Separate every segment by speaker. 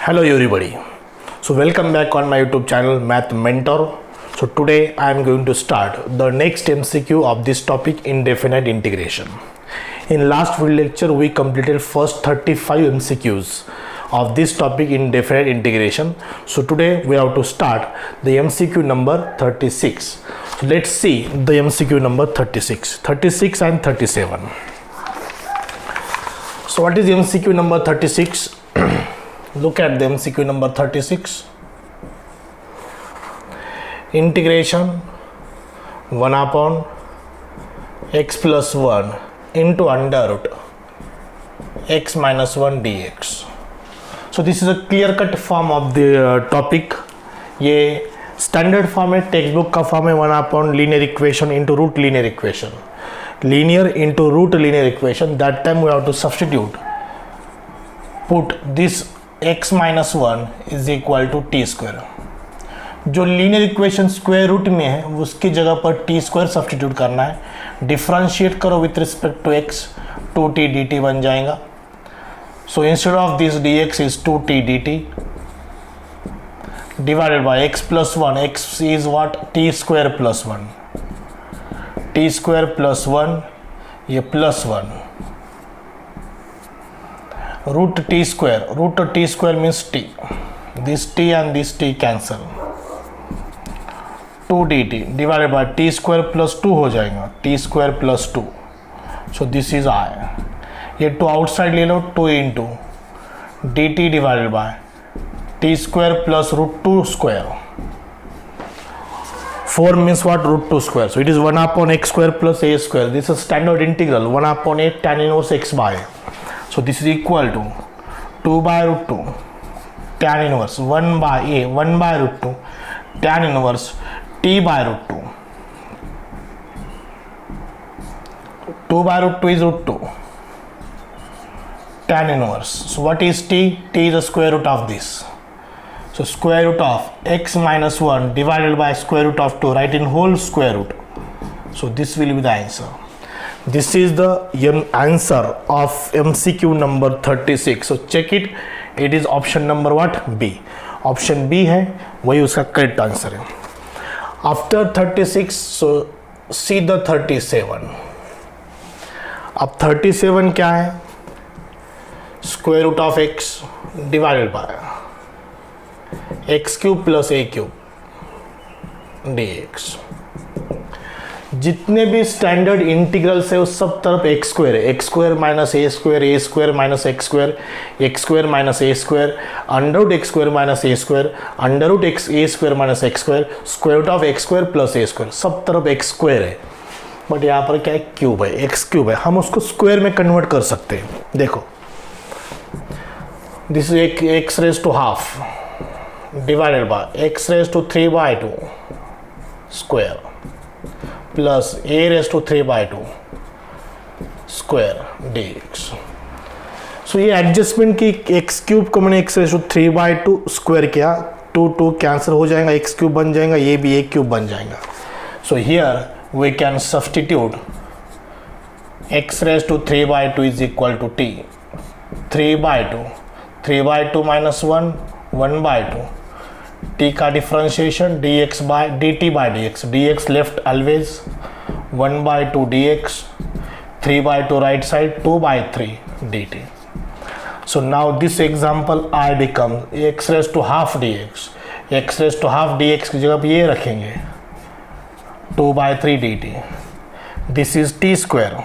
Speaker 1: Hello everybody. So welcome back on my YouTube channel Math Mentor. So today I am going to start the next MCQ of this topic, indefinite integration. In last video lecture we completed first 35 MCQs of this topic, indefinite integration. So today we have to start the MCQ number 36. So let's see the MCQ number 36 and 37. So what is MCQ number 36? Look at the MCQ number 36. Integration 1 upon x plus 1 into under root x minus 1 dx. So this is a clear cut form of the topic. ये standard form है, text book का form है 1 upon linear equation into root linear equation. Linear into root linear equation. That time we have to substitute. Put this x minus 1 is equal to t square. जो linear equation square root में है उसकी जगह पर T square substitute करना है. Differentiate करो with respect to x, 2t dt बन जाएगा. So instead of this dx is 2t dt divided by x plus 1. x is what? t square plus 1. t square plus 1, ये plus 1. root t square means t. This t and this t cancel. 2 dt divided by t square plus 2 हो जाएगा. t square plus 2. So this is I. ये 2 outside ले लो. 2 into dt divided by t square plus root 2 square. 4 means what? root 2 square. So it is 1 upon x square plus a square. This is standard integral. 1 upon a tan inverse x by. So this is equal to 2 by root 2 tan inverse 1 by a 1 by root 2 tan inverse t by root 2. 2 by root 2 is root 2 tan inverse. So what is t? T is the square root of this. So square root of x minus 1 divided by square root of 2, write in whole square root. So this will be the answer. This is the answer of MCQ number 36. So check it. It is option number what? B. Option B है, वही उसका correct answer है. After 36, so see the 37. अब 37 क्या है? Square root of x divided by x cube plus a cube dx. जितने भी standard integrals है उस सब तरफ एक्स स्क्वायर है. X square minus a square minus x square minus a square, under root x square minus a square, under root x a square minus x square root of x square plus a square, सब तरफ x square है. But यहाँ पर क्या है? Cube है, x cube है. हम उसको स्क्वायर में कन्वर्ट कर सकते हैं. देखो, this is x raise to half divided by x raise to 3/2 square plus a raised to 3/2 square dx. So ये एडजस्टमेंट की x क्यूब को मैंने x raised to 3/2 स्क्वायर किया. 2 कैंसिल हो जाएगा, x क्यूब बन जाएगा, ये भी a क्यूब बन जाएगा. So here we can substitute x raised to 3/2 is equal to t. 3/2 minus 1 1/2 t का differentiation dx by dt by dx. dx left always 1/2 dx, 3/2 right side, 2/3 dt. So now this example I become x raised to half dx. x raised to half dx की जगह पे ये रखेंगे 2/3 dt. This is t square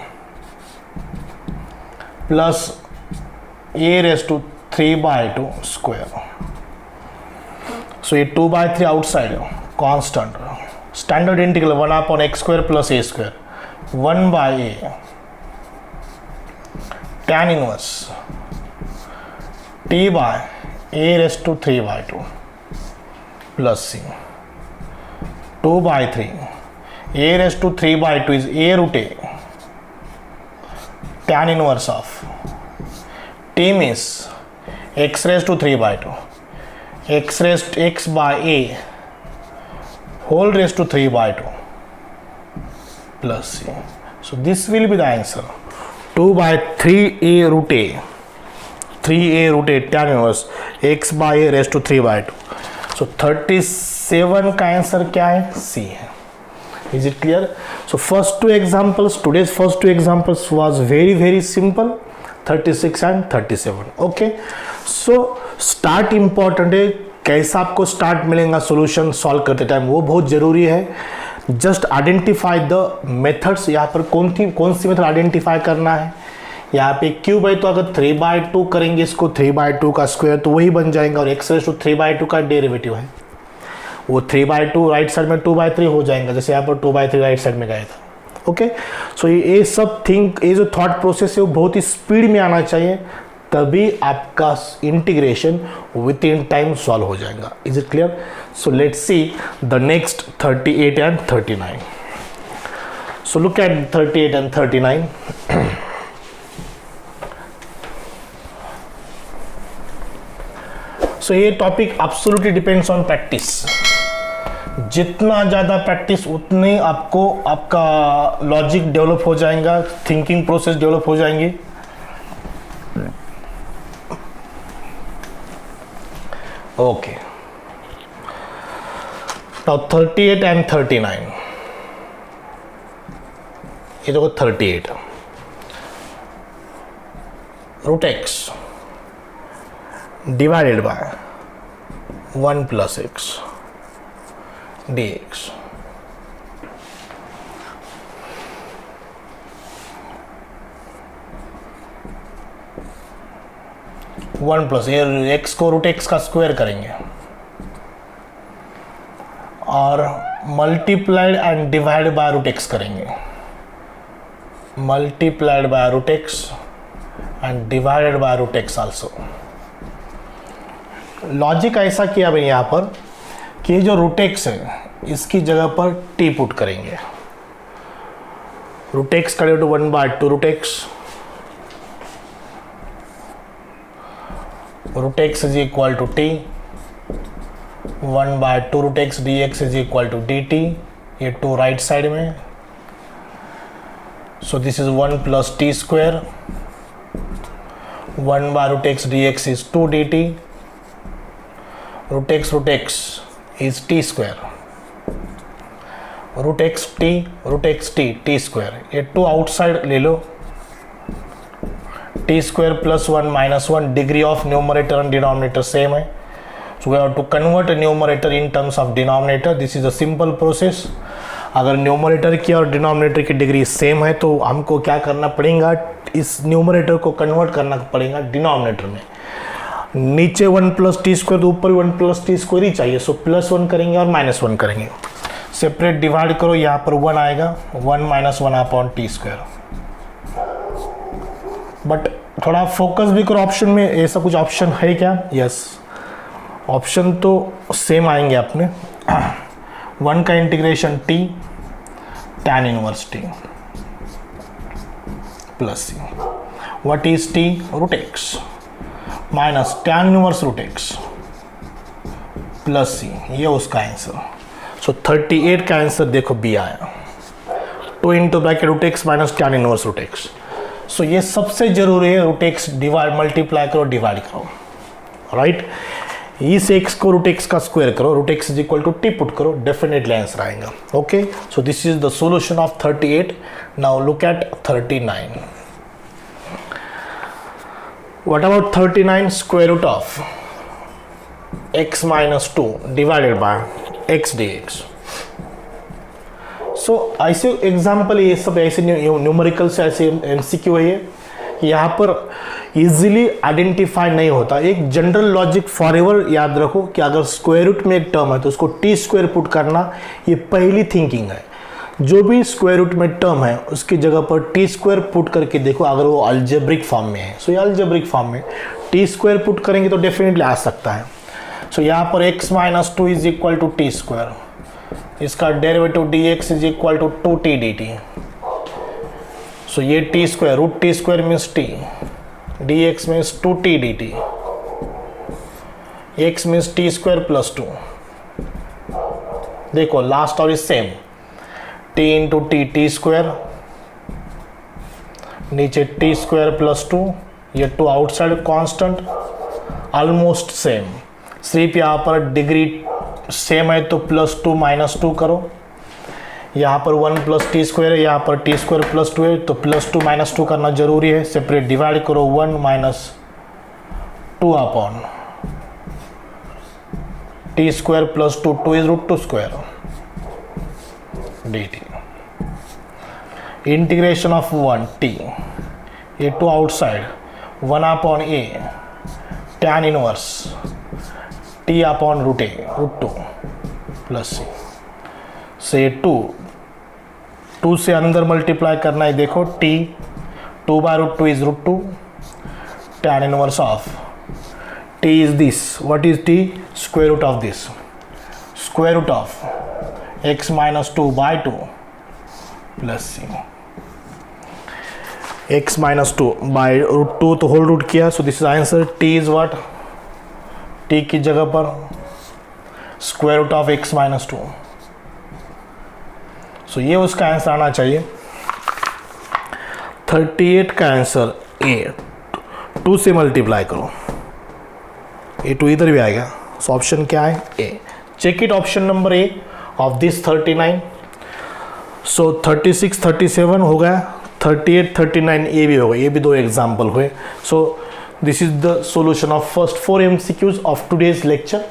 Speaker 1: plus a raised to 3/2 square. So ये 2/3 outside constant. Standard integral 1 upon x square plus a square 1 by a tan inverse t by a raised to 3/2 plus c 2/3. a raised to 3/2 is a root a tan inverse of t means x raised to 3/2 x raised x by a whole raised to 3/2 plus c. So this will be the answer. 2/3 a root a 3a root 8 tan inverse x by a raise to 3/2. So 37 का answer क्या है? सी है. Is it clear? So first two examples, today's first two examples was very simple, 36 and 37. Okay. So start important है, कैसा आपको start मिलेगा solution solve करते time वो बहुत ज़रूरी है. Just identify the methods. यहाँ पर कौन सी मेथड आइडेंटिफाई करना है. यहाँ पे क्यूब है तो अगर 3/2 करेंगे इसको 3/2 का स्क्वायर तो वही बन जाएगा और x रेज़ टू 3/2 का डेरिवेटिव है वो 3/2 राइट साइड में 2/3 हो जाएगा जैसे यहाँ पर 2/3 राइट साइड में गया था. ओके. सो ये सब ये जो थॉट प्रोसेस है वो बहुत ही स्पीड में आना चाहिए तभी आपका integration with in time solve हो जाएगा. Is it clear? So let's see the next 38 and 39. So look at 38 and 39. सो ये topic absolutely depends on practice. जितना ज़्यादा प्रैक्टिस उतने आपको आपका लॉजिक डेवलप हो जाएगा, थिंकिंग प्रोसेस डेवलप हो जाएंगे. ओके. Now 38 and 39. ये देखो 38 root x divided by 1 plus x dx. One plus x को रूट एक्स का स्क्वायर करेंगे और multiplied and divide by root x करेंगे. Multiplied by root x and divided by root x also. Logic ऐसा किया भाई यहाँ पर कि जो रूट एक्स है इसकी जगह पर टी पुट करेंगे. रूट एक्स का two 1/2 root x. Root x is equal to T. 1/2 root x D x is equal to D T. ये 2 राइट साइड में. So this is 1 plus T square. 1/रूट x D x is 2 D T. Root x is t square. Root x T T square. ये 2 outside ले लो. T square plus 1 minus 1. Degree of numerator and denominator same है. So we have to convert numerator in terms of denominator. This is a simple process. अगर numerator की और denominator की degree same है तो हमको क्या करना पड़ेगा, इस न्यूमरेटर को कन्वर्ट करना पड़ेगा डिनोमिनेटर में. नीचे 1 प्लस टी स्क्वायर तो ऊपर 1 प्लस टी स्क्वायर ही चाहिए. सो +1 करेंगे और -1 करेंगे. सेपरेट डिवाइड करो. यहाँ पर 1 आएगा. 1 - 1 अपॉन टी स्क्वायर. बट थोड़ा फोकस भी करो ऑप्शन में. ऐसा कुछ ऑप्शन है क्या? यस, ऑप्शन तो सेम आएंगे अपने. 1 का integration T tan inverse T plus C. What is T? Root x minus tan inverse root x plus C. ये उसका आंसर. सो 38 का आंसर देखो बी आया. 2 into bracket root x minus tan inverse root x. So ये सबसे जरूरी है. Root x divide multiply करो डिवाइड करो. राइट. इस एक्स को रूट एक्स का स्क्वायर करो. Root x is equal to T put करो. डेफिनेटली आंसर आएगा. Okay. So this is the solution of 38. Now look at 39. What about 39 square root of x minus 2 divided by x dx? So ऐसे example ये सब ऐसे numerical से ऐसे MCQ है. यहाँ पर इजीली आइडेंटिफाई नहीं होता. एक जनरल लॉजिक फॉरएवर याद रखो कि अगर स्क्वायर रूट में एक टर्म है तो उसको टी स्क्वायर पुट करना ये पहली थिंकिंग है. जो भी स्क्वायर रूट में टर्म है उसकी जगह पर टी स्क्वायर पुट करके देखो अगर वो अलजेब्रिक फॉर्म में है. सो ये अलजेब्रिक फॉर्म में टी स्क्वायर पुट करेंगे तो डेफिनेटली आ सकता है. सो यहाँ पर x - 2 is equal to T square. इसका derivative dx is equal to 2t dt. So ये T square root T square means T. dx means 2t dt. x means T square plus 2. देखो last और is same. t into T T square. नीचे T square plus 2 ये two outside constant almost same, सिर्फ यहाँ पर degree same है तो +2 -2 करो, यहाँ पर 1 + t² है, यहाँ पर t² + 2 है तो +2 -2 करना जरूरी है। सेपरेट डिवाइड करो 1 - 2 upon t² + 2, 2 is √2² dt। Integration of 1 t, ये two outside 1 upon a tan inverse t upon √2 plus c से 2 से अंदर मल्टीप्लाई करना है। देखो t 2/√2 is √2 tan inverse of t is this, what is t? Square root of this, square root of x - 2/2 plus c, x - 2/√2 तो whole root किया, so this is answer. t is what? t की जगह पर square root of x - 2, so ये उसका answer आना चाहिए। 38 का आंसर ए, 2 से मल्टीप्लाई करो, ए 2 इधर भी आएगा, सो ऑप्शन क्या है? A. Check it, option number A of this 39। So 36 37 हो गया, 38 39 ए भी हो गया, ये भी 2 एग्जाम्पल हुए। सो this is the solution of first 4 MCQs of today's lecture.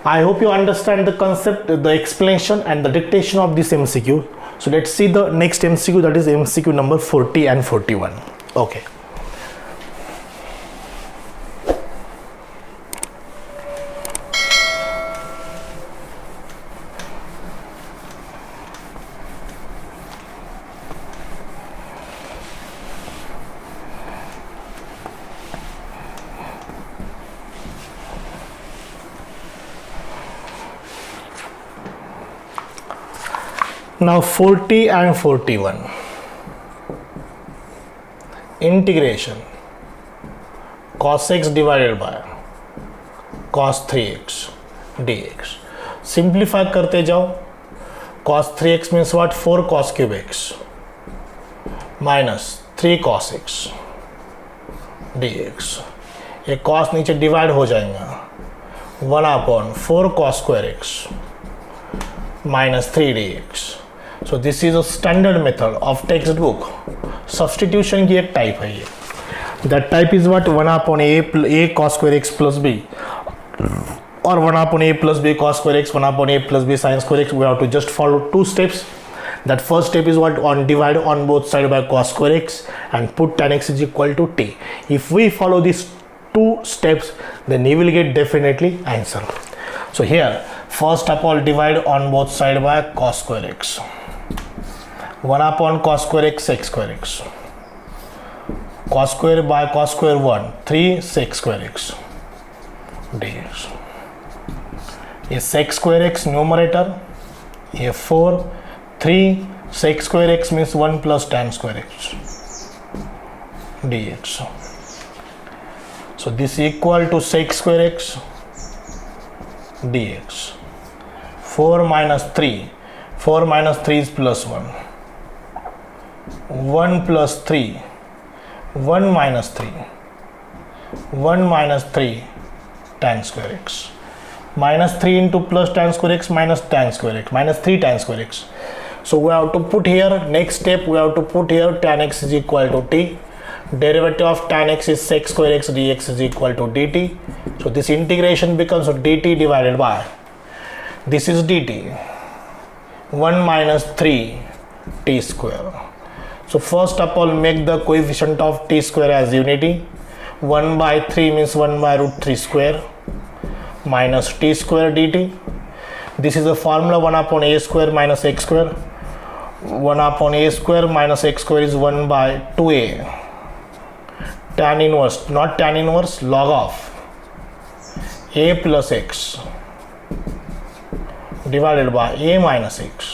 Speaker 1: I hope you understand the concept, the explanation and the dictation of this MCQ. So let's see the next MCQ, that is MCQ number 40 and 41. Okay. Now 40 and 41, integration cos x divided by cos 3x dx, simplify करते जाओ। cos 3x means what? 4 cos cube x minus 3 cos x dx, ये cos नीचे divide हो जाएगा, 1/4 cos square x minus 3 dx। So this is a standard method of textbook, substitution की एक type है ये। That type is what? 1/a cos square x plus b, or 1/a plus b cos square x, 1/a plus b sin square x. We have to just follow 2 steps. That first step is what? On divide on both sides by cos square x and put tan x is equal to t. If we follow these 2 steps, then you will get definitely answer. So here first of all divide on both sides by cos square x, 1/cos square x sec square x, cos square by cos square 1 3 sec square x dx। ये sec square x numerator, ये 4 3 sec square x means 1 plus tan square x dx। So this equal to sec square x dx। 4 minus 3, 4 minus 3 is plus 1, 1 plus 3, 1 minus 3, 1 minus 3 tan square x, minus 3 into plus tan square x minus tan square x, minus 3 tan square x. So we have to put here, next step we have to put here tan x is equal to t, derivative of tan x is sec square x dx is equal to dt. So this integration becomes dt divided by, this is dt, 1 minus 3 t square. So first of all make the coefficient of t square as unity, 1/3 means 1/√3 square minus t square dt. This is the formula 1/a square minus x square, 1/a square minus x square is 1/2a tan inverse, not tan inverse, log of a plus x divided by a minus x।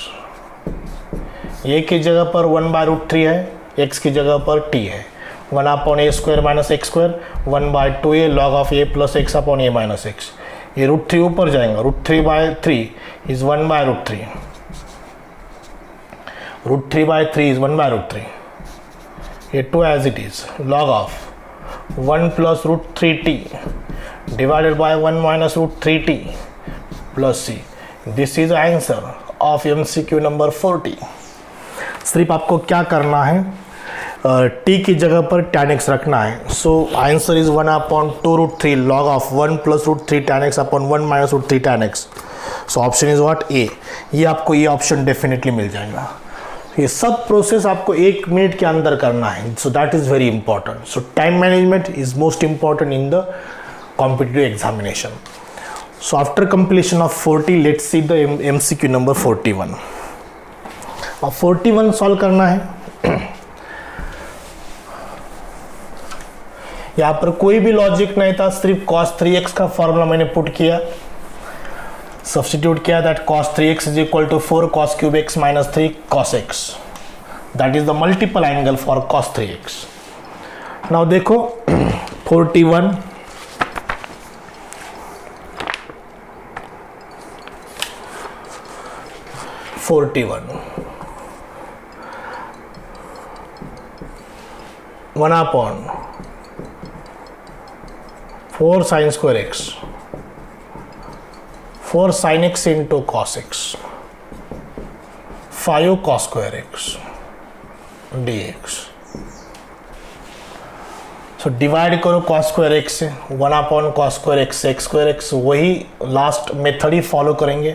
Speaker 1: a की जगह पर 1/√3 है, x की जगह पर t है, 1/a square minus x square 1/2a log of a plus x upon a minus x। ये √3 ऊपर जाएगा, √3/3 is 1/√3, √3/3 is 1/√3, ये 2 as it is log of 1 plus root 3t divided by 1 minus root 3t plus c. This is answer of MCQ number 40. सिर्फ आपको क्या करना है, t की जगह पर tan x रखना है. So answer is 1/2 root 3 log of 1 plus root 3 tan x upon 1 minus root 3 tan x. So option is what ए. ये आपको ये ऑप्शन डेफिनेटली मिल जाएगा. ये सब प्रोसेस आपको 1 मिनट के अंदर करना है. सो that is very important. So time management is most important in the competitive examination. So after completion of 40 let's see the MCQ number 41. अब 41 सॉल्व करना है. यहाँ पर कोई भी लॉजिक नहीं था, सिर्फ cos 3x का फॉर्मूला मैंने पुट किया, सब्स्टिट्यूट किया. That cos 3x is equal to 4 cos cube x minus 3 cos x. That is the multiple angle for cos 3x. Now देखो 41 1/4 sin square x 4 sin x into cos x 5 cos square x dx. So divide करो cos square x से 1/cos square x वही last method ही follow करेंगे.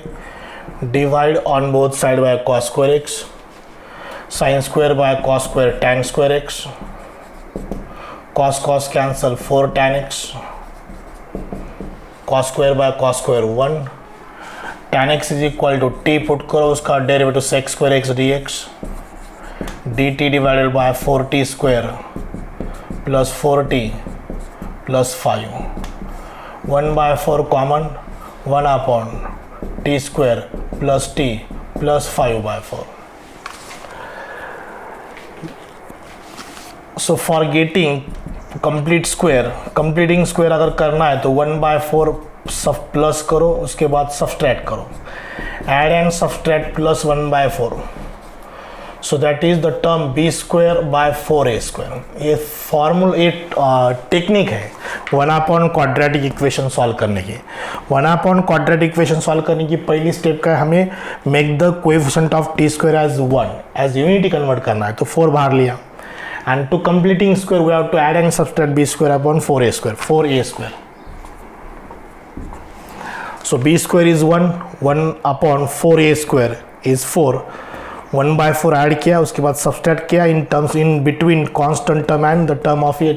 Speaker 1: Divide on both side by cos square x sin square by cos square tan square x cos cancel 4 tan x cos square by cos square 1 tan x is equal to t put करो, उसका derivative sec square x dx dt divided by 4t square plus 4t plus 5 1/4 common 1/t square plus t plus 5/4. So for getting completing square अगर करना है तो 1/4 सब plus करो, उसके बाद सब्सट्रैक्ट करो. Add and subtract plus 1/4. So that is the term b square by 4a square. ये फॉर्मूला एक टेक्निक है 1/, क्वाड्रेटिक इक्वेशन सॉल्व करने की. 1/, क्वाड्रेटिक इक्वेशन सॉल्व करने की पहली स्टेप का है हमें make the coefficient of t square as 1 as unity convert करना है. तो 4 बाहर लिया. And to completing square we have to add and subtract b square upon 4a square. So b square is 1/4a square is 4. 1/4 add किया, उसके बाद subtract किया in terms in between constant term and the term of A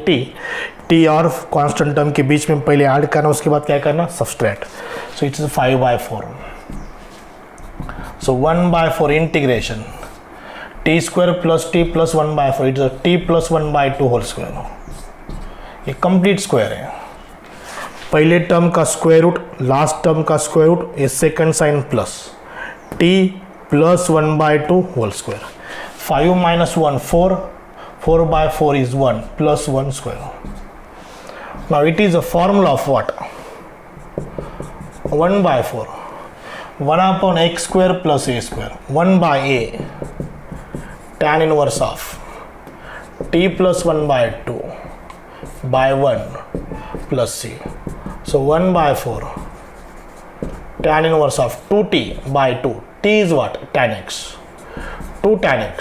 Speaker 1: t और constant term के बीच में पहले add करना, उसके बाद क्या करना, subtract. So it is 5/4. So 1/4 integration t square plus t plus 1/4 it is t plus 1/2 whole square. ये कंप्लीट स्क्वायर है. पहले टर्म का स्क्वायर रूट, लास्ट टर्म का स्क्वायर रूट, ये second sign plus t plus 1/2 whole square. 5 minus 1 4 4/4 is 1 plus 1 square. Now it is a formula of what? 1/4 1/x square plus a square 1/a tan inverse of t plus 1/2 by 1 plus c. So 1/4 tan inverse of 2t by 2. T is what? Tan x. 2 tan x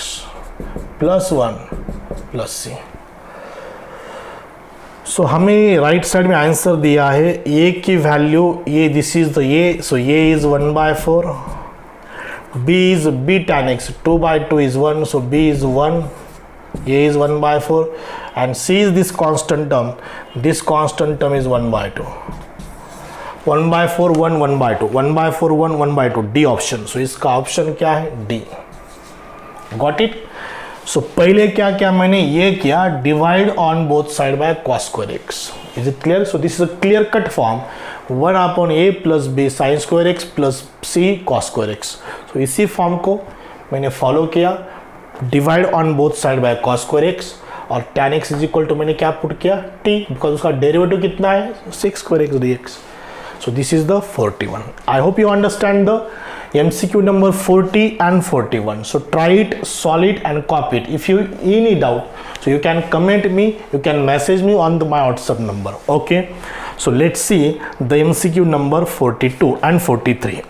Speaker 1: plus 1 plus c. सो हमें right side में answer दिया है a की value ये, this is the a. So a is 1/4. b is b tan x 2/2 is 1, so b is 1, a is 1/4 and c is this constant term. This constant term is 1/2. 1/4 1 1/2 1/4 1 1/2 d option. सो इसका option क्या है? d. Got it. सो पहले क्या किया मैंने, ये किया divide on both side by cos square x. Is it clear? So this is a clear cut form 1/a plus b sin square x plus c cos square x. सो इसी फॉर्म को मैंने फॉलो किया. Divide on both side by cos square x और tan x is equal to मैंने क्या put किया, t, बिकॉज उसका डेरिवेटिव कितना है, sec square x dx. So this is the 41. I hope you understand the MCQ number 40 and 41. So try it, solve it and copy it. If you any doubt, so you can comment me, you can message me on my WhatsApp number. Okay, so let's see the MCQ number 42 and 43.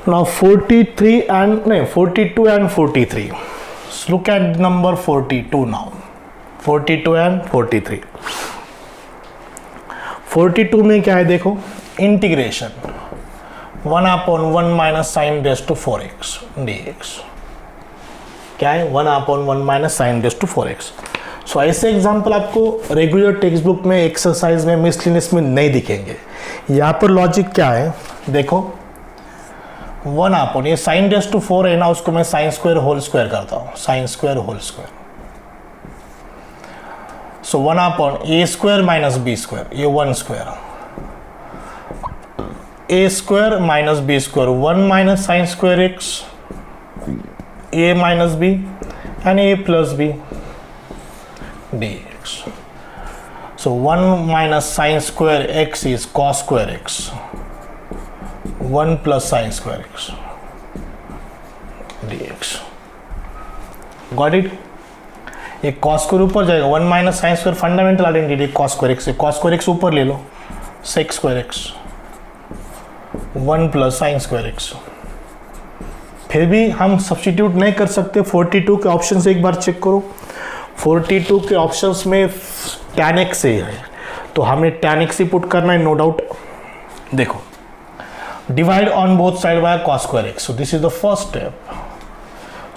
Speaker 1: Now 42 and 43. So look at number 42 now. 42 and 43. 42 में क्या है देखो, integration 1/1 minus sine raise to 4x dx. क्या है 1/1 minus sine raise to 4x. So ऐसे example आपको regular text book में exercise में मिसलिनियस में नहीं दिखेंगे. यहाँ पर लॉजिक क्या है देखो, 1/, ये साइन रेज टू 4 है ना, उसको मैं साइन स्क्वायर होल स्क्वायर करता हूँ, sine square whole square. So 1/, a square minus b square, ये 1 स्क्वायर, a square minus b square, 1 minus sine square x, a minus b and a plus b dx. So 1 minus sin square x is cos square x. 1 plus sin square x dx. Got it? ये cos square ऊपर जाएगा, 1 minus sine square fundamental identity cos square x, cos square x ऊपर ले लो, sec square x, 1 plus sine square x. फिर भी हम substitute नहीं कर सकते. 42 के ऑप्शन से एक बार चेक करो. 42 के ऑप्शंस में tan x से है, तो हमें tan x ही पुट करना है, नो डाउट. देखो, divide on both side by cos square x. So this is the first step.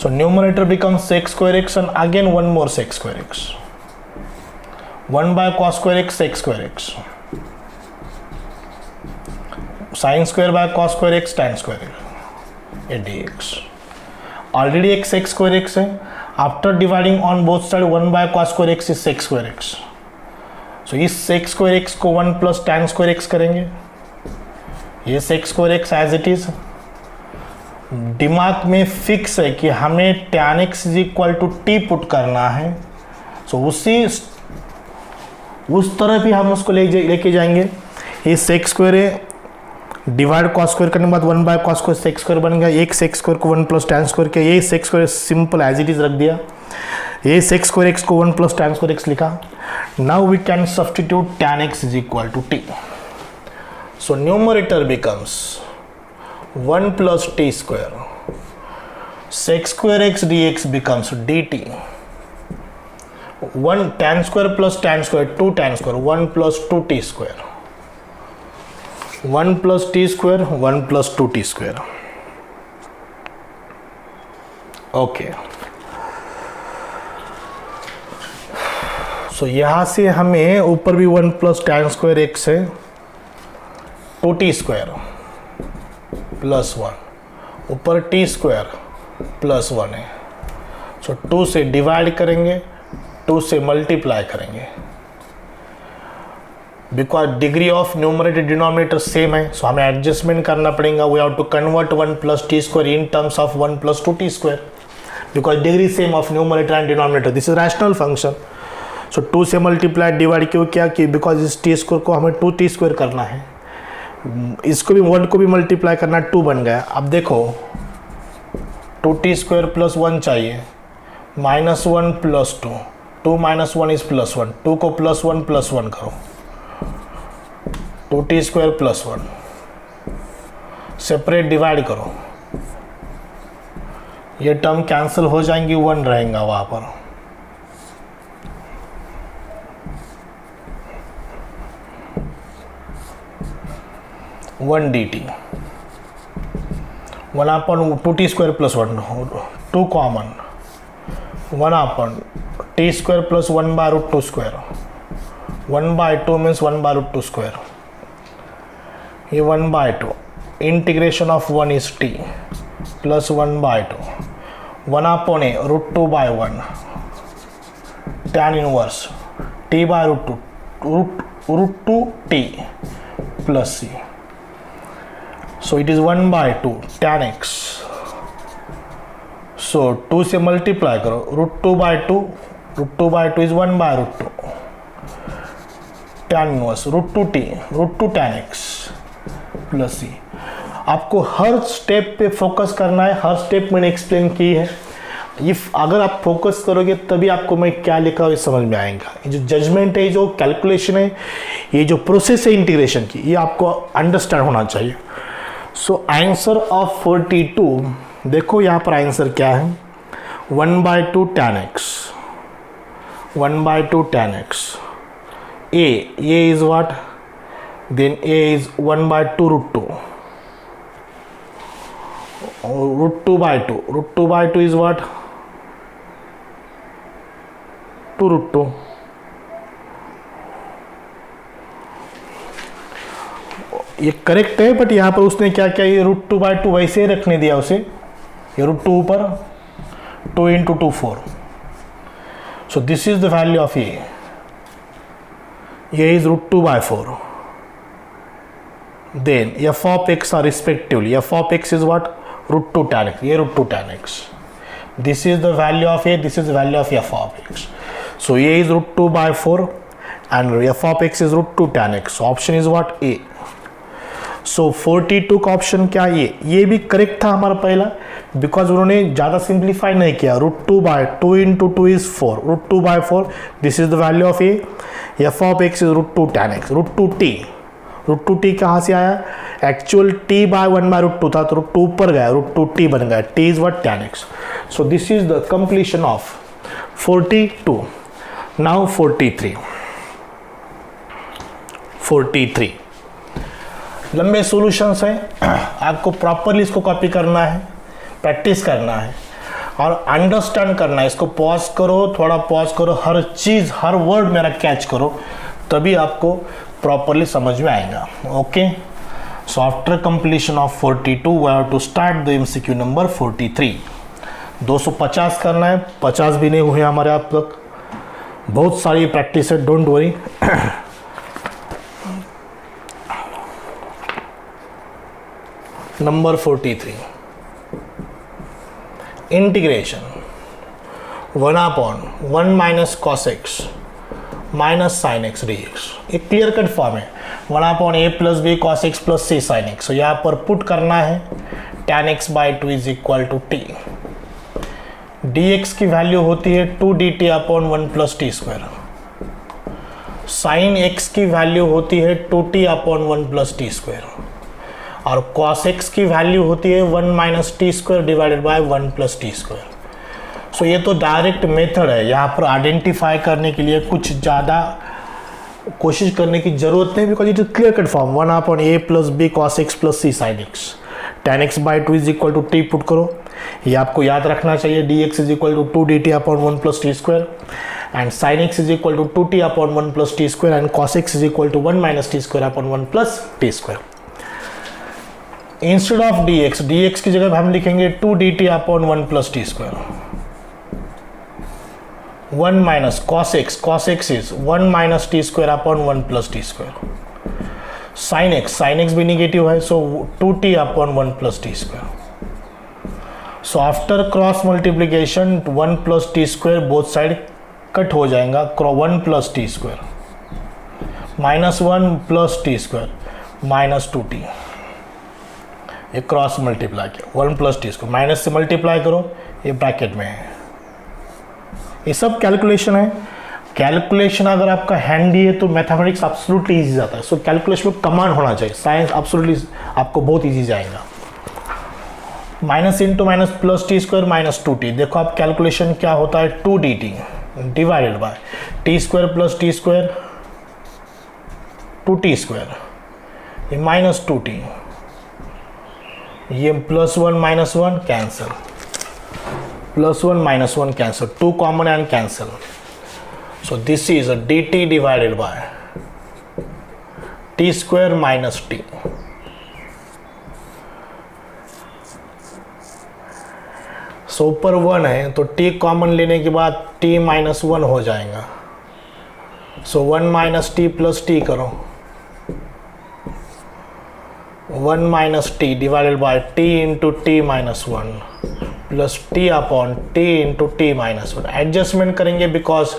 Speaker 1: So numerator becomes sec square x and again one more sec square x. 1 by cos square x sec square x. sin square by cos square x tan square x dx. Already एक sec square x है. After dividing on both side 1 by cos square x is sec square x. सो इस sec square x को 1 plus tan square x करेंगे. ये sec square x as it is. दिमाग में fix है कि हमें tan x is equal to t put करना है. सो उस तरह भी हम उसको लेके जाएंगे. ये sec square है, डिवाइड cos स्क्वायर करने के बाद 1 by cos square sec square बन गया. एक sec स्क्वायर को 1 प्लस tan स्क्वायर किया, ये sec square simple as it is रख दिया. ये sec स्क्वायर x को 1 प्लस tan स्क्वायर x लिखा. Now we can substitute tan x is equal to t. So numerator becomes 1 plus t square, sec square x dx becomes dt. 1 tan square plus tan square 2 tan square 1 plus 2t square, 1 plus T square 1 plus 2t square. Okay, so यहां से हमें ऊपर भी 1 plus tan square x है, 2t square plus 1, ऊपर t square plus 1 है. सो 2 से divide करेंगे, 2 से मल्टीप्लाई करेंगे. Because degree of numerator denominator same है, सो हमें एडजस्टमेंट करना पड़ेगा. We have to convert 1 plus T square in terms of 1 plus 2t square, because degree same of numerator and denominator. This is rational function. So 2 से multiply divide क्यों किया कि because इस T square को हमें 2t square करना है, इसको भी 1 को भी मल्टीप्लाई करना, 2 बन गया. अब देखो 2t स्क्वायर प्लस 1 चाहिए, -1 प्लस 2, 2 माइनस 1 इज प्लस 1, 2 को प्लस 1 करो, 2t square plus 1. Separate divide करो, ये टर्म कैंसिल हो जाएंगी, 1 रहेगा वहां पर. One dt, 1/2t square plus 1, 2 common, 1/t square plus 1/√2 square, 1/2 means 1/√2 square. ये 1/2 integration of 1 is t plus 1/2, 1/√2/1 tan inverse t by root 2 t plus c. So it is 1/2 tan x. So 2 से multiply करो, √2/2 is 1/√2 tan inverse √2 tan x plus c. आपको हर step पे focus करना है, हर step मैंने explain की है. If अगर आप फोकस करोगे तभी आपको मैं क्या लिखा हुआ समझ में आएगा. ये जो जजमेंट है, जो कैलकुलेशन है, ये जो प्रोसेस है इंटीग्रेशन की, ये आपको अंडरस्टैंड होना चाहिए. सो आंसर ऑफ 42, देखो यहाँ पर आंसर क्या है, 1/2 tan x, 1/2 tan x. a is what? Then a is 1/2 √2. √2/2 is what? 2 √2. ये करेक्ट है, बट यहाँ पर उसने क्या किया, ये √2/2 वैसे ही रखने दिया उसे, ये √2 ऊपर, 2 × 2 4. So this is the value of a. A is √2/4. Then f of x are respectively, f of x is what? √2 tan x, ये √2 tan x. This is the value of a, this is the value of f of x. So a is √2/4 and f of x is √2 tan x. So option is what? A. So 42 का option क्या, ये भी correct था हमारा पहला, because उन्होंने ज़्यादा simplify नहीं किया. √2/2 × 2 is 4, √2/4. This is the value of A. f of x is √2 tan x. √2t कहाँ से आया, एक्चुअल t by 1/√2 था, तो √2 ऊपर गया, √2t बन गया, t is what? Tan x. So this is the completion of 42. Now 43. लंबे सॉल्यूशंस हैं, आपको प्रॉपरली इसको कॉपी करना है, प्रैक्टिस करना है और अंडरस्टैंड करना है. इसको पॉज करो, थोड़ा पॉज करो, हर चीज़, हर वर्ड मेरा कैच करो, तभी आपको प्रॉपरली समझ में आएगा. Okay. So after completion of 42 we have to start the MCQ number 43. 250 करना है, 50 भी नहीं हुए हमारे अब तक, बहुत सारी प्रैक्टिस है, don't worry. Number 43, integration 1/1 - cos x - sin x dx. एक क्लियर कट फॉर्म है, 1/a + b cos x + c sin x. so यहाँ पर पुट करना है tan x/2 is equal to t. dx की वैल्यू होती है 2dt/1 + t². sin x की वैल्यू होती है 2t/1 + t². और cos x की वैल्यू होती है 1 - t² डिवाइडेड बाय 1 + t². सो ये तो डायरेक्ट मेथड है, यहाँ पर आइडेंटिफाई करने के लिए कुछ ज़्यादा कोशिश करने की ज़रूरत नहीं, because it is clear cut form. 1/a + b cos x + c sin x. tan x/2 is equal to t put करो, ये आपको याद रखना चाहिए. dx is equal to 2dt/1 + t² and sin x is equal to 2t/1 + t² and cos x is equal to 1 - t²/1 + t². Instead of dx की जगह हम लिखेंगे 2dt/1 + t². 1 - cos x is 1 - t²/1 + t². sin x भी negative है, सो 2t/1 + t². So after cross multiplication 1 + t² both side cut हो जाएगा, 1 + t² -1 + t² -2t. ये cross multiply किया, 1 + t² माइनस से मल्टीप्लाई करो, ये ब्रैकेट में है. ये सब कैलकुलेशन है. कैलकुलेशन अगर आपका हैंडी है तो मैथमेटिक्स एब्सोल्युटली इजी जाता है. सो कैलकुलेशन में कमांड होना चाहिए. साइंस एब्सोल्युटली आपको बहुत इजी जाएगा. Minus into minus plus t² -2t. देखो आप कैलकुलेशन क्या होता है, 2dt divided by t² + t², 2t², ये -2t, ये +1 - 1 cancel, +1 - 1 cancel, 2 common and cancel. So this is dt divided bye t² - t. सो ऊपर 1 है तो t कॉमन लेने के बाद t माइनस 1 हो जाएगा। सो 1 माइनस टी प्लस टी करो, 1 minus T divided by T into T minus 1 plus T upon T into T minus 1। Adjustment करेंगे बिकॉज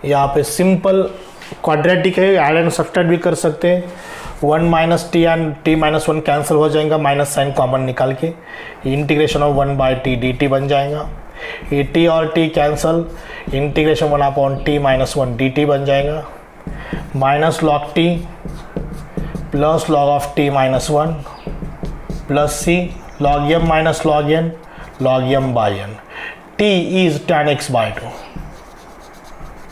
Speaker 1: यहाँ पे सिंपल क्वाड्रेटिक है, ऐड एंड सब्सट्रैक्ट भी कर सकते हैं। 1 minus T and T minus 1 cancel हो जाएगा, माइनस साइन कॉमन निकाल के integration of 1 by T D T बन जाएगा। ये टी और T cancel, integration 1 upon T minus 1 D T बन जाएगा। Minus log T plus log of T minus 1 plus C log M minus log M by N. T is tan x by 2,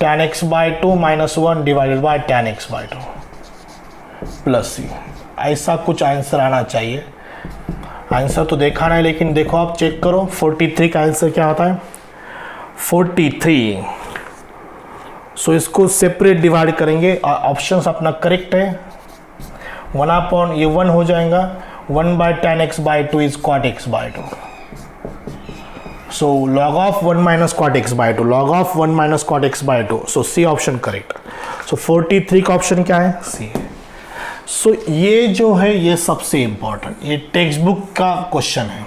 Speaker 1: tan x by 2 minus 1 divided by tan x by 2 plus C. ऐसा कुछ answer आना चाहिए। Answer तो देखा नहीं, लेकिन देखो आप चेक करो 43 का आंसर क्या आता है 43। सो इसको सेपरेट डिवाइड करेंगे और ऑप्शंस अपना करेक्ट है। 1 अपॉन ये 1 हो जाएगा, 1 by tan x by 2 is cot x by 2। So log of 1 minus cot x by 2, log of 1 minus cot x by 2। So C option correct. So 43 का option क्या है, सी। सो ये जो है ये सबसे इंपॉर्टेंट, ये टेक्स्ट बुक का क्वेश्चन है।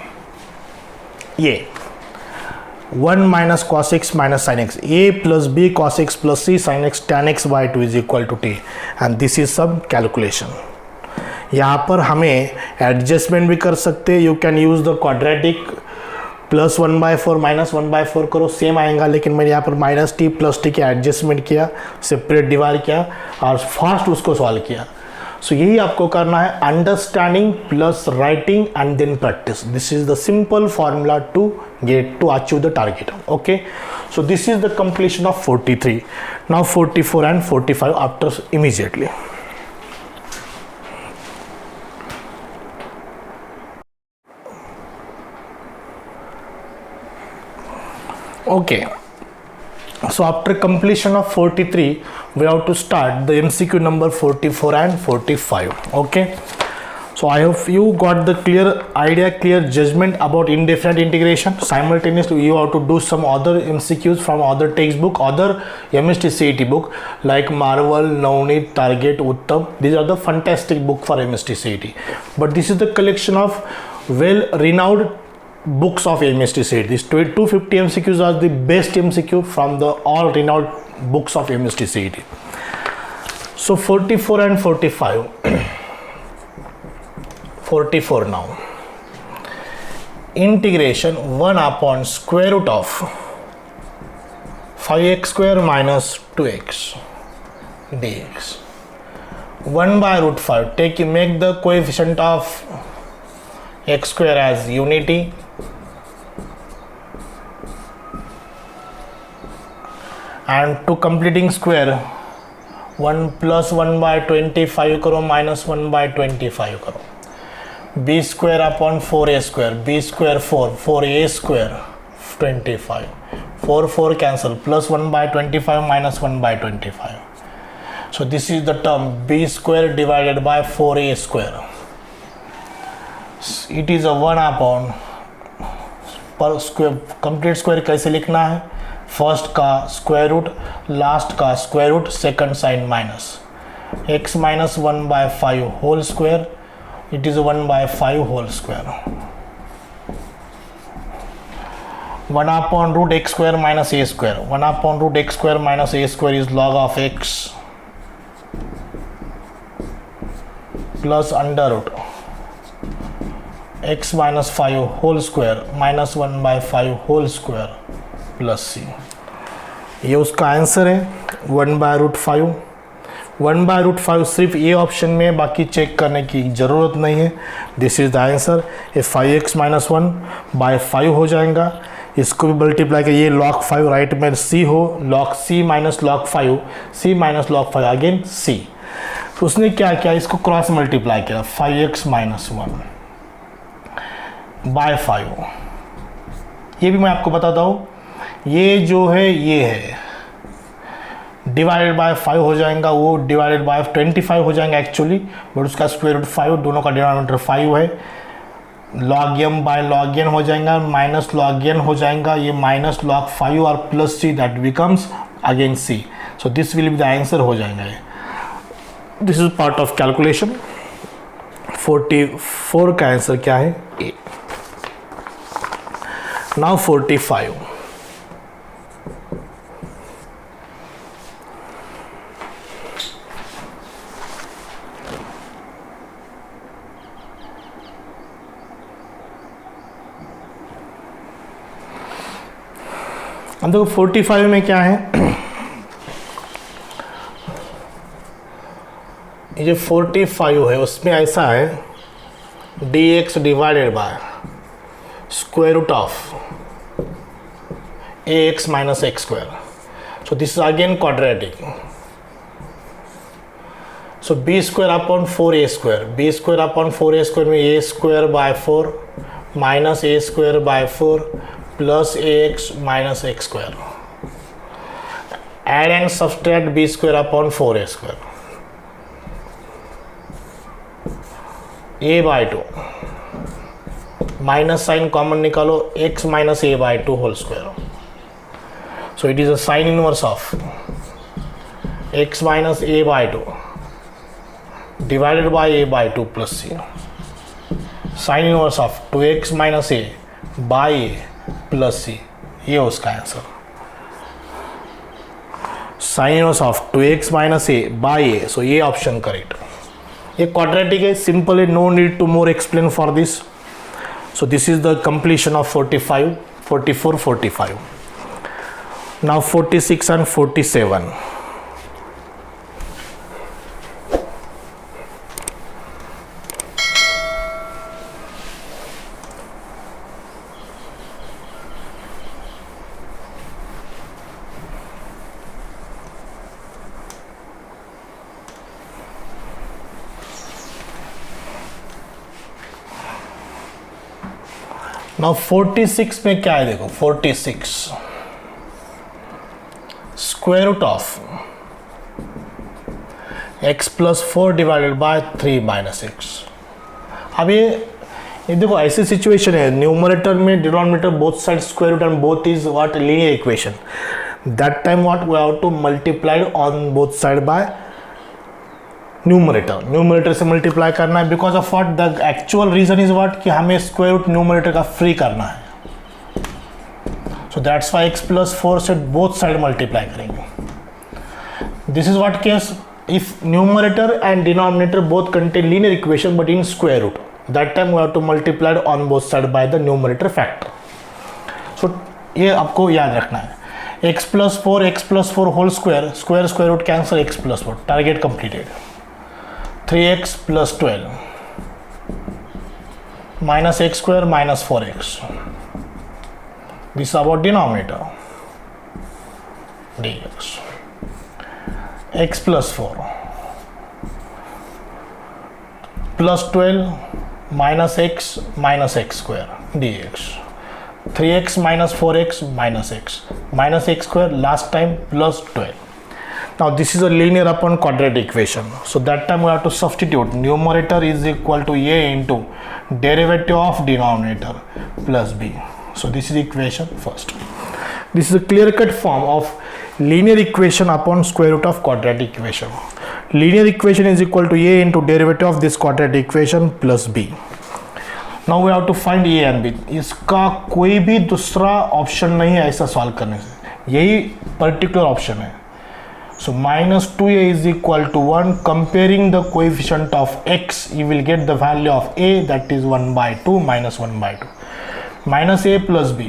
Speaker 1: ये 1 minus cos x minus sine x, a plus b cos x plus c sine x tan x by 2 is equal to t and this is सब कैलकुलेशन। यहाँ पर हमें एडजस्टमेंट भी कर सकते हैं। You can use the quadratic plus 1/4 minus 1/4 करो, same आएगा। लेकिन मैंने यहाँ पर माइनस टी प्लस टी के एडजस्टमेंट किया, सेपरेट डिवाइड किया और फास्ट उसको सॉल्व किया। सो यही आपको करना है, understanding plus writing and then practice. This is the simple formula to get to achieve the target. Okay, so this is the completion of 43। Now 44 and 45 after immediately. Okay, so after completion of 43 we have to start the MCQ number 44 and 45. Okay, so I hope you got the clear idea, clear judgment about indefinite integration. Simultaneously you have to do some other MCQs from other textbook, other MST CET book like Marvel, Navneet, Target, Uttam. These are the fantastic book for MST CET, but this is the collection of well renowned books of MST CET. These 250 MCQs are the best MCQ from the all renowned books of MST CET. So 44 and 45. 44 now. Integration 1 upon square root of 5x square minus 2x dx. 1 by root 5. Make the coefficient of x square as unity and to completing square 1 plus 1 by 25 करो minus 1 by 25 करो, b square upon 4a square, b square 4, 4a square 25, 4 4 cancel, plus 1 by 25 minus 1 by 25. So this is the term b square divided by 4a square. It is a 1 upon पर square, complete square कैसे लिखना है, first का square root, last का square root, second sign minus x minus 1/5 whole square, it is 1/5 whole square. 1 upon root x square minus a square, 1 upon root x square minus a square is log of x plus under root x minus 5 whole square minus 1/5 whole square plus C. ये उसका answer है 1/√5। 1/√5 सिर्फ ये option में, बाकी check करने की ज़रूरत नहीं है। This is the answer. ये 5x माइनस 1/5 हो जाएगा। इसको भी मल्टीप्लाई कर, ये log 5 राइट में c हो, log c minus log 5, c minus log 5 again c। तो उसने क्या किया, इसको क्रॉस मल्टीप्लाई किया, 5x माइनस 1/5। ये भी मैं आपको बताता हूँ, ये जो है ये है डिवाइडेड बाय 5 हो जाएगा, वो डिवाइडेड बाय 25 हो जाएगा एक्चुअली, बट उसका स्क्वायर रूट 5, दोनों का डिनोमिनेटर 5 है। log m by log n हो जाएगा, माइनस log n हो जाएगा, ये माइनस log 5 और plus c, that becomes again c. So this will be the answer हो जाएगा ये. This is part of calculation. 44 का आंसर क्या है? ए. नाउ 45. अब देखो 45 में क्या है, ये 45 है, उसमें ऐसा है dx divided by square root of ax minus x square. So this is again quadratic. So b square upon 4a square, b square upon 4a square में a square by 4 minus a square by 4 plus ax minus x square. Add and subtract b square upon 4a square. a by 2 minus sine common निकालो, x minus a by 2 whole square. So it is a sign inverse of x minus a by 2 divided by a by 2 plus c. Sine inverse of 2x minus a by a plus c, ये उसका answer. Sine inverse of 2x minus a by a, so ये option correct. ये quadratic है, simple है, no need to more explain for this. So this is the completion of 45, 44, 45. Now 46 and 47. Now 46 में क्या है देखो, 46 square root of x plus 4 डिवाइडेड by 3 minus x. अब ये देखो ऐसी सिचुएशन है, न्यूमरेटर में denominator both side square root and both is what linear equation. That time what we have to multiply on both side by numerator से multiply करना है. Because of what the actual reason is what कि हमें square root numerator का free करना है. So that's why x plus 4 से both side multiply करेंगे. This is what case if numerator and denominator both contain linear equation but in square root, that time we have to multiply on both side by the numerator factor. सो ये आपको याद रखना है. x plus 4 whole square, square root cancel, x plus 4, target completed. 3x plus 12 minus x square minus 4x. This is about denominator dx. X plus 4 plus 12 minus x square dx. 3x minus 4x minus x square last time plus 12. Now this is a linear upon quadratic equation. So that time we have to substitute numerator is equal to a into derivative of denominator plus b. So this is equation first. This is a clear cut form of linear equation upon square root of quadratic equation. Linear equation is equal to a into derivative of this quadratic equation plus b. Now we have to find a and b. इसका कोई भी दूसरा option नहीं है ऐसा solve करने से, यही पर्टिकुलर ऑप्शन है. So minus 2a is equal to 1. Comparing the coefficient of x, you will get the value of a, that is 1 by 2 minus 1 by 2. Minus a plus b.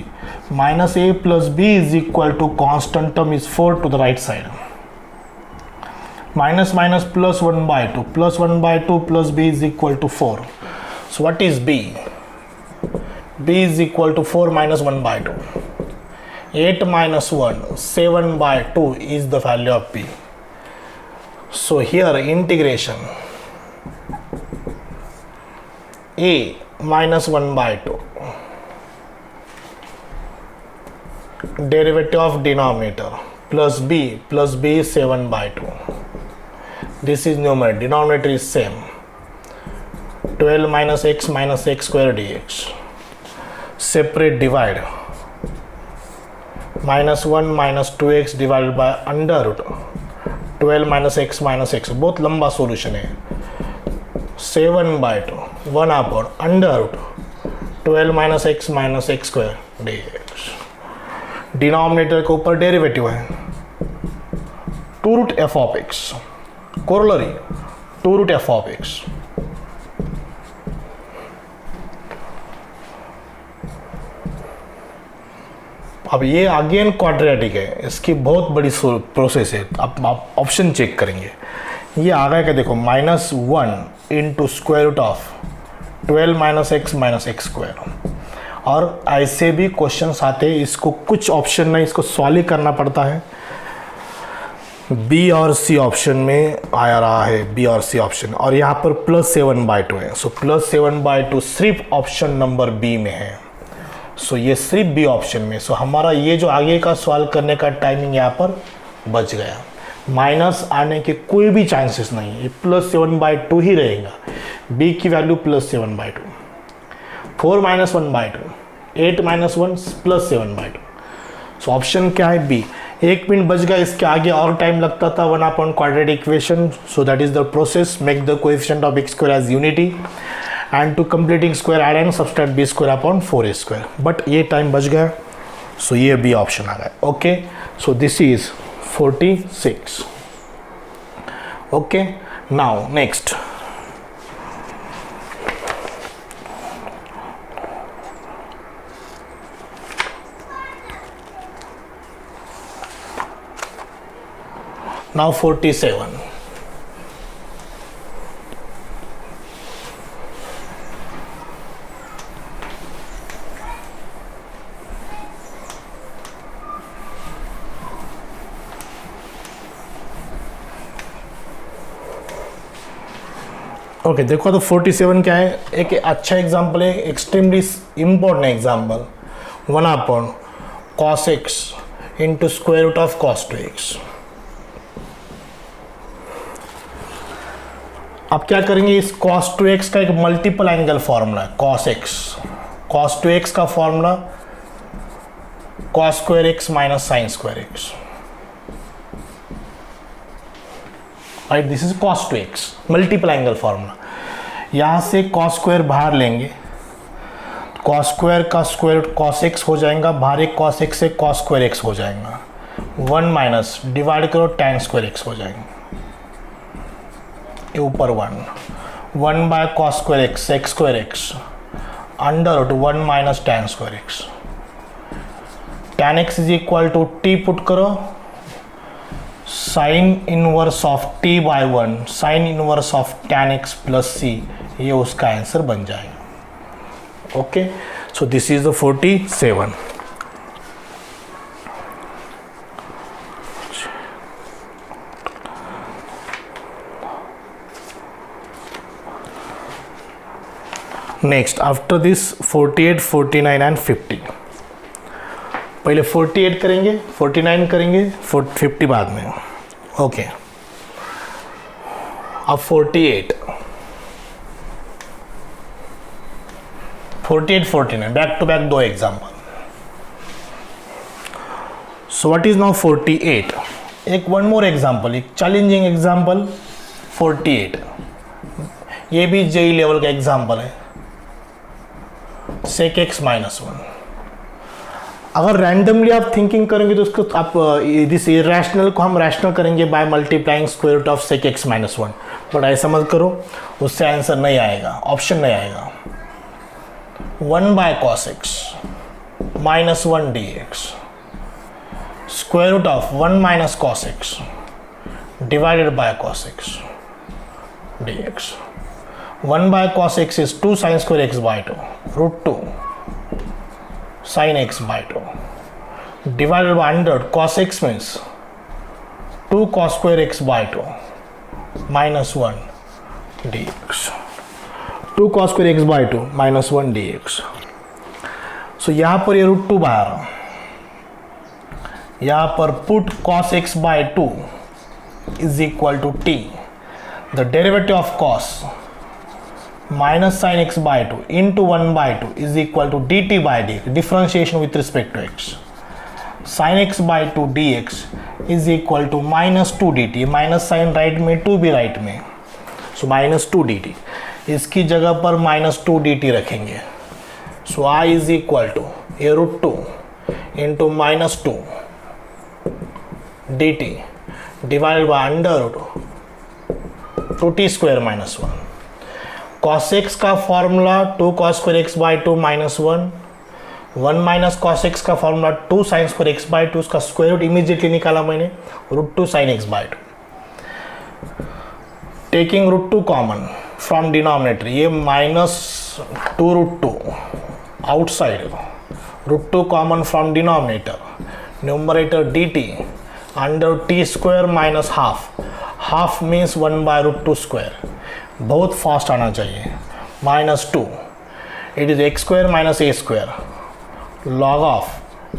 Speaker 1: Minus a plus b is equal to constant term is 4 to the right side. Minus minus plus 1 by 2. Plus 1 by 2 plus b is equal to 4. So what is b? b is equal to 4 minus 1 by 2. 8 minus 1, 7 by 2 is the value of b. So here integration a minus 1 by 2 derivative of denominator plus b is 7 by 2. This is numerator, denominator is same. 12 minus x square dx. Separate divide. minus 1 minus 2x divided by under root 12 minus x बहुत लंबा solution है. 7/2 1 upon under root 12 minus x square dx. Denominator के ऊपर derivative है 2 root f of x. Corollary 2 root f of x. अब ये again quadratic है, इसकी बहुत बड़ी प्रोसेस है. आप ऑप्शन चेक करेंगे, ये आ गया क्या देखो -1 into square root of 12 minus x square. और ऐसे भी क्वेश्चंस आते हैं, इसको कुछ ऑप्शन नहीं, इसको सॉल्व ही करना पड़ता है. बी और सी ऑप्शन में आया रहा है, बी और सी ऑप्शन, और यहाँ पर +7/2 है. सो +7/2 सिर्फ ऑप्शन नंबर बी में है. सो ये सिर्फ बी ऑप्शन में. सो हमारा ये जो आगे का सॉल्व करने का टाइमिंग यहाँ पर बच गया. माइनस आने के कोई भी चांसेस नहीं, ये +7/2 ही रहेगा. बी की वैल्यू +7/2. 4 minus 1/2 8 minus 1 +7/2. सो ऑप्शन क्या है बी. 1 मिनट बच गया, इसके आगे और टाइम लगता था 1 upon quadratic equation. So that is the process. Make the coefficient of x square as unity and to completing square add and subtract b square upon 4a square. But ये time बच गया, so ये b option आ गया. Okay, so this is 46. Okay, now next. Now 47. Okay, देखो तो 47 क्या है. एक अच्छा एग्जाम्पल है, extremely important example. 1 upon cos x into square root of cos 2x. अब क्या करेंगे, इस cos 2x का एक मल्टीपल एंगल फॉर्मूला है. cos 2x का formula cos square x minus sin square x. Right, this is cos 2x multiple angle formula. यहाँ से cos स्क्वायर बाहर लेंगे, cos स्क्वायर का स्क्वायर रूट cos x हो जाएगा, बाहर एक cos x से cos स्क्वायर x हो जाएगा. 1 माइनस डिवाइड करो tan स्क्वायर x हो जाएगा. ये ऊपर 1 by cos square x square x under root 1 minus tan square x. tan x is equal to t put करो, sine inverse of t by 1 sine inverse of tan x plus c, ये उसका answer बन जाएगा. Okay, so this is the 47. Next after this 48, 49 and 50. पहले 48 करेंगे, 49 करेंगे, 50 बाद में. ओके, अब 48, 49 बैक टू बैक दो example. So what is now 48. एक वन मोर एग्जाम्पल, एक चैलेंजिंग एग्जाम्पल 48. ये भी जेई लेवल का एग्जाम्पल है. sec x minus 1. अगर रैंडमली आप थिंकिंग करेंगे तो उसको आप दिस इरेशनल को हम रैशनल करेंगे by multiplying square root of sec x minus 1. But ऐसा मत करो, उससे आंसर नहीं आएगा, ऑप्शन नहीं आएगा. 1 by cos x minus 1 dx square root of 1 minus cos x divided by cos x dx. 1 by cos x is 2 sin square x by 2 root 2 sin x by 2 divided by under cos x means 2 cos square x by 2 minus 1 dx. 2 cos square x by 2 minus 1 dx. So यहाँ पर ये root 2 बाहर, यहाँ पर put cos x by 2 is equal to t. The derivative of cos minus sine x by two into 1/2 is equal to D t by d x, differentiation with respect to x. Sine x by two d x is equal to -2 D t. Minus sine right में, 2 भी right में, सो -2 D T. इसकी जगह पर -2 D T रखेंगे. So I is equal to A √2 into -2 D T divide by √2t² -1. cos x का formula 2 cos² x by 2 -1, 1 minus cos x का formula 2 sin² x by 2, उसका स्क्वायर रूट इमीजिएटली निकाला मैंने, √2 sin x by 2. Taking √2 common from denominator, ये -2 √2 outside, √2 common from denominator, numerator dt under t² minus half means 1/√2². बहुत fast आना चाहिए. -2 it is x² minus a² log of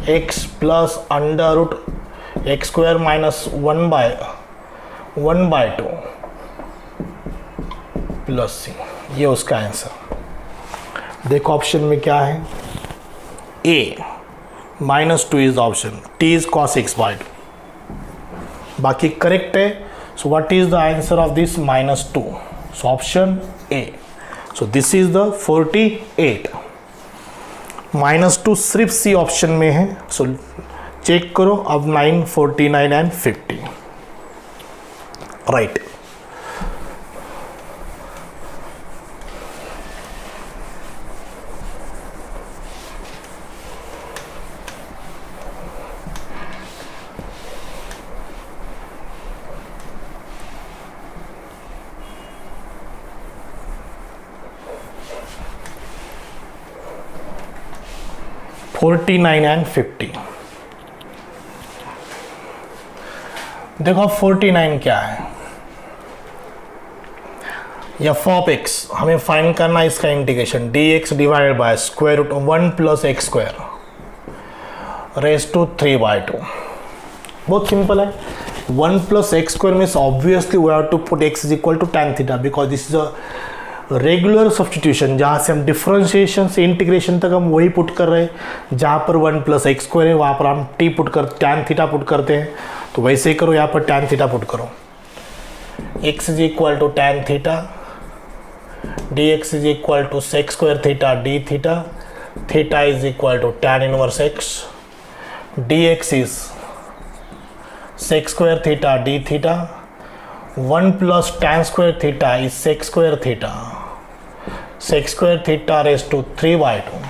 Speaker 1: x plus √x² minus 1/2 plus c. ये उसका answer. देखो option में क्या है, a -2 is option, t is cos x by 2. बाकी करेक्ट है. So what is the answer of this -2? So option a. So this is the 48. -2 सिर्फ C option में है. सो चेक करो. अब 9, 49 एंड 50 राइट. Forty 49 and 50. देखो 49 क्या है, f ऑफ x हमें फाइंड करना है. इसका integration dx divided by square root 1 plus x² raise to 3/2. बहुत सिंपल है. 1 plus x² means obviously we have to put x is equal to tan theta, because this is a regular substitution. जहाँ से हम differentiation से integration तक हम वही पुट कर रहे हैं. जहाँ पर 1 प्लस x² है वहाँ पर हम tan थीटा पुट करते हैं. तो वैसे ही करो, यहाँ पर tan थीटा पुट करो. x is equal to tan theta, dx is equal to sec² theta d theta, theta is equal to tan inverse x, dx is sec² theta d theta, 1 plus tan² theta is sec² theta, sec² theta raise to 3/2.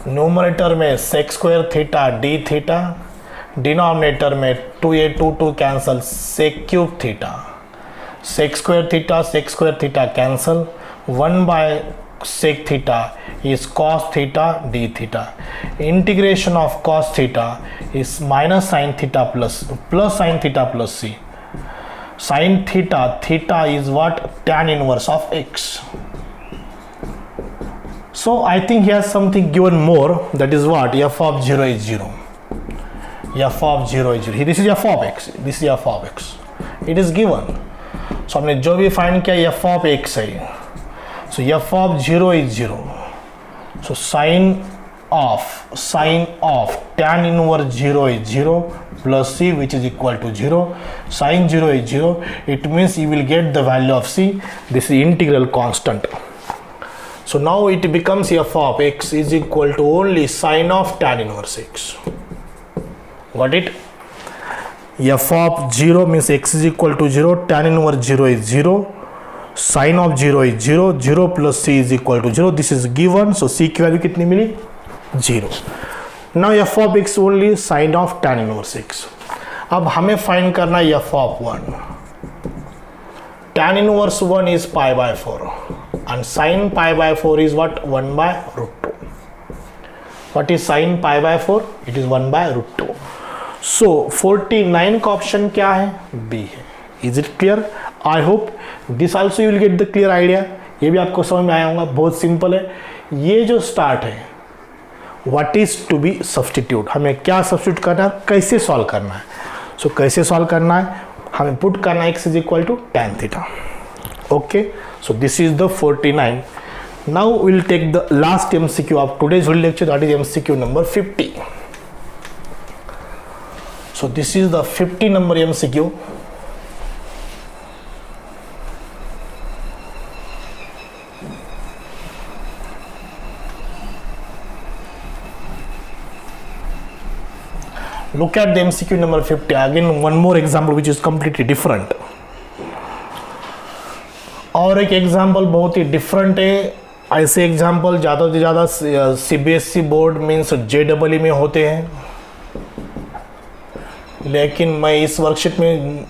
Speaker 1: Numerator में sec² theta d theta, denominator में 2 cancel, sec³ theta, sec² theta cancel, 1/sec theta is cos theta d theta. Integration of cos theta is minus sin theta plus sin theta plus c. Sin theta is what? Tan inverse of x. So I think he has something given more, that is what? F of 0 is 0. F of 0 is 0. This is f of x. This is f of x. It is given. So हमने जो भी find किया f of x है. So f of 0 is 0. So sin of tan inverse 0 is 0 plus c, which is equal to 0. Sin 0 is 0. It means you will get the value of c. This is integral constant. So now it becomes f of x is equal to only sin of tan inverse x. Got it? F of 0 means x is equal to 0. Tan inverse 0 is 0. Sin of 0 is 0. 0 plus c is equal to 0. This is given. So c की value कितनी मिली? 0. Now f of x only sin of tan inverse x. अब हमें find करना है f of 1. Tan inverse 1 is pi/4 and sin pi/4 is what? 1/√2. What is sin pi/4? It is 1/√2. So 49 का option क्या है? B है. Is it clear? I hope this also you will get the clear idea. ये भी आपको समझ में आया होगा. बहुत सिंपल है. ये जो स्टार्ट है, what is to be substitute, हमें क्या सब्सटीट्यूट करना है, कैसे सॉल्व करना है. सो कैसे सॉल्व करना है, हमें पुट करना है x is equal to tan theta. Okay, So this is the 49. Now we'll take the last MCQ of today's lecture, that is MCQ number 50. So this is the 50 number MCQ. Look at the MCQ number 50. Again one more example which is completely different. और एक example बहुत ही different है. ऐसे example ज़्यादा से ज़्यादा CBSE board means JEE में होते हैं, लेकिन मैं इस वर्कशीट में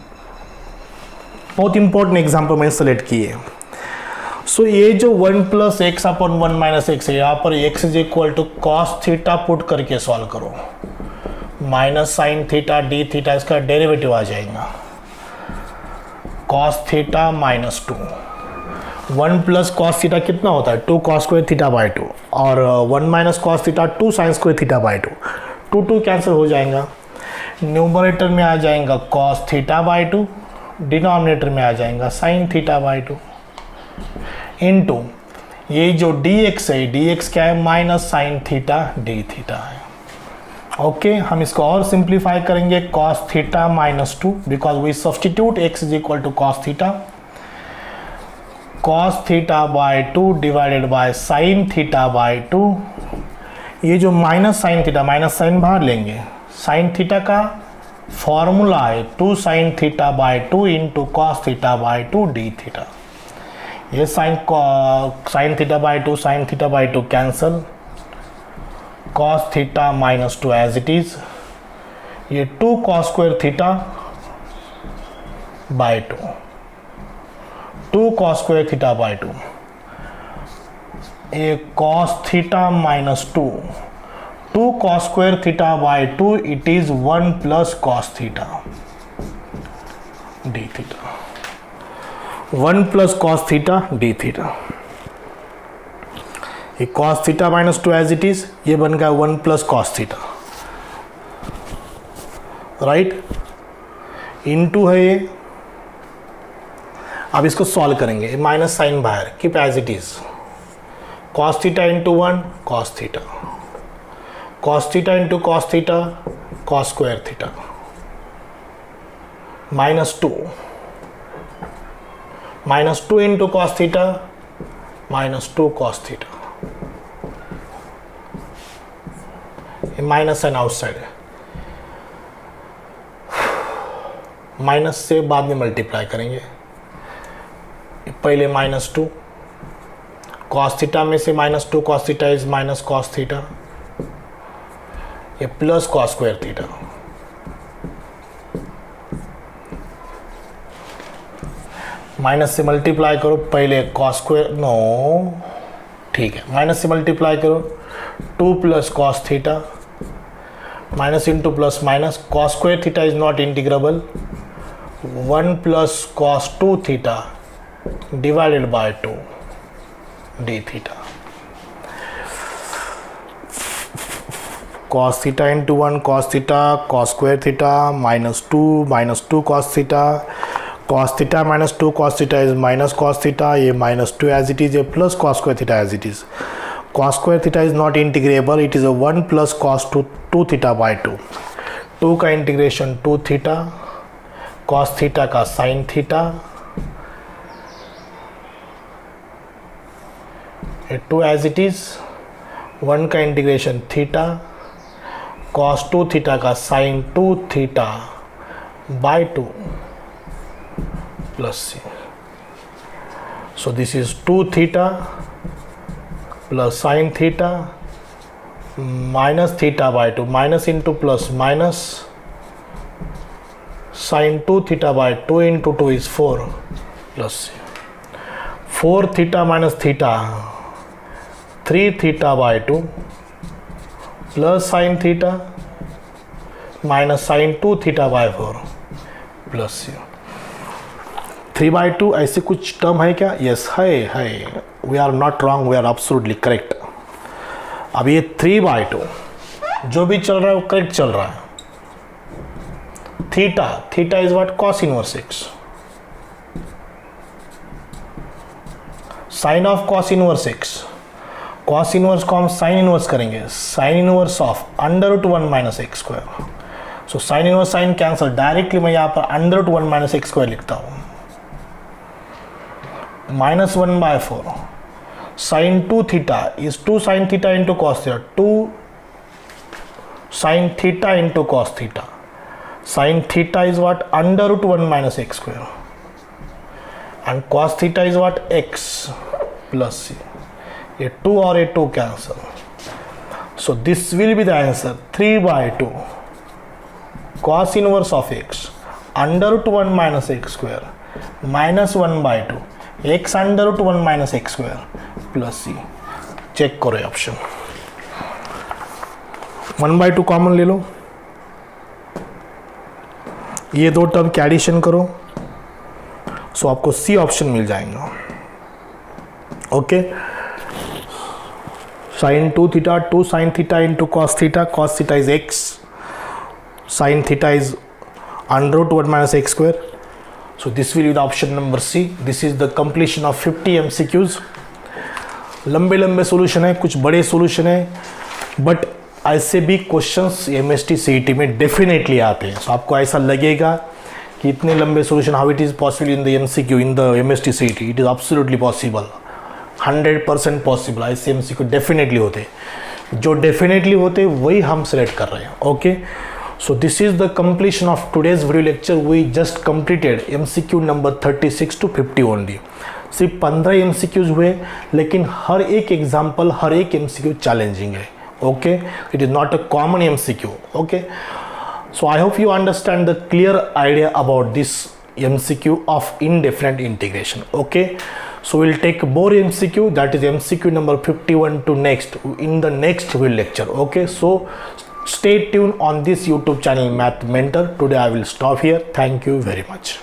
Speaker 1: बहुत इंपॉर्टेंट एग्जाम्पल मैंने सेलेक्ट किए. सो ये जो 1 + x अपॉन 1 - x है, यहाँ पर x is equal to cos theta put करके सॉल्व करो, minus sine theta d theta, इसका डेरिवेटिव आ जाएगा cos theta minus 2. 1 + cos theta कितना होता है 2 cos स्क्वायर थीटा बाई 2, और 1 - cos theta 2 sin square theta by 2. 2 cancel हो जाएगा. न्यूमरेटर में आ जाएगा cos थीटा बाई 2, डिनोमिनेटर में आ जाएगा sin थीटा बाई 2 इंटू ये जो dx है, dx क्या है minus sine theta d theta है. ओके हम इसको और सिंप्लीफाई करेंगे cos theta minus 2, because we substitute x is equal to cos theta. cos theta by 2 divided by sine theta by 2. ये जो minus sine theta, minus sine बाहर लेंगे, sine theta का फॉर्मूला है 2 sin theta by 2 into cos theta by 2 d theta. ये sine theta by 2 sine theta by 2 cancel, cos theta minus 2 as it is. ये 2 cos square theta by 2, 2 cos square theta by 2. ये cos theta minus 2 cos square theta by 2, it is 1 + cos theta d theta. 1 + cos theta d theta. ये cos theta minus 2 as it is, ये बन गया 1 + cos theta, right. Into है ये. अब इसको solve करेंगे, माइनस साइन बाहर, keep as it is. cos theta into 1 cos theta, cos theta into cos theta cos square theta minus 2 into cos theta minus 2 cos theta. Minus sine outside है, minus से बाद में multiply करेंगे. पहले minus 2 cos theta में से minus 2 cos theta is minus cos theta, ये plus cos square theta. Minus से मल्टीप्लाई करो, पहले cos स्क्वायर, नो ठीक है, माइनस से मल्टीप्लाई करो 2 + cos theta minus into plus minus, cos square theta is not integrable, 1 + cos 2 theta divided by 2 d theta. cos theta into 1 cos theta cos square theta minus 2 cos theta, cos theta minus 2 cos theta is minus cos theta, ये minus 2 as it is, ये plus cos square theta as it is. cos square theta is not integrable, it is 1 + cos 2 theta by 2. 2 का integration 2 theta, cos theta का sin theta, 2 as it is, 1 का integration theta, cos 2 theta का sin 2 theta by 2 plus c. So this is 2 theta plus sin theta minus theta by 2, minus into plus minus sin 2 theta by 2 into 2 is 4 plus c. 4 theta minus theta 3 theta by 2 plus sin theta minus sin 2 theta by 4 plus c. 3/2 ऐसे कुछ term है क्या? Yes है. We are not wrong, we are absolutely correct. अब ये 3/2 जो भी चल रहा है वो करेक्ट चल रहा है. Theta is what? cos inverse x. Sine of cos inverse x, cos inverse को हम साइन इनवर्स करेंगे, sine inverse of under root 1 minus x square. So sine inverse sine cancel, directly मैं यहाँ पर under root 1 minus x square लिखता हूँ, -1/4 sine 2 theta is 2 sine theta into cos theta, 2 sine theta into cos theta, sine theta is what under root 1 minus x square and cos theta is what x plus c, a 2 और a 2 cancel, so this will be the answer 3/2 cos inverse of x under root 1 minus x square minus 1/2 x under root 1 minus x square plus c। Check करो option, 1/2 common ले लो, ये दो term की addition करो, सो आपको सी option मिल जाएगा। Okay, sine 2 theta 2 sine theta into cos theta is x, sine theta is under root 1 minus x square, so this will be the option number c. This is the completion of 50 MCQs। लंबे लंबे solution है, कुछ बड़े solution है, but ऐसे भी questions MST CET में definitely आते हैं। सो आपको ऐसा लगेगा कि इतने लंबे solution, how it is possible in the MCQ in the MST CET, it is absolutely possible, 100% possible. ऐसे MCQ डेफिनेटली होते, जो डेफिनेटली होते वही हम सेलेक्ट कर रहे हैं। Okay, so this is the completion of today's video lecture. We just completed MCQ number 36 to 50 only. सिर्फ 15 MCQs हुए, लेकिन हर एक एग्जाम्पल, हर एक MCQ चैलेंजिंग है। Okay, it is not a common MCQ। Okay, so I hope you understand the clear idea about this MCQ of indefinite integration. Okay, so we'll take more MCQ, that is MCQ number 51 to next in the next video lecture. Okay, so stay tuned on this YouTube channel Math Mentor. Today I will stop here. Thank you very much.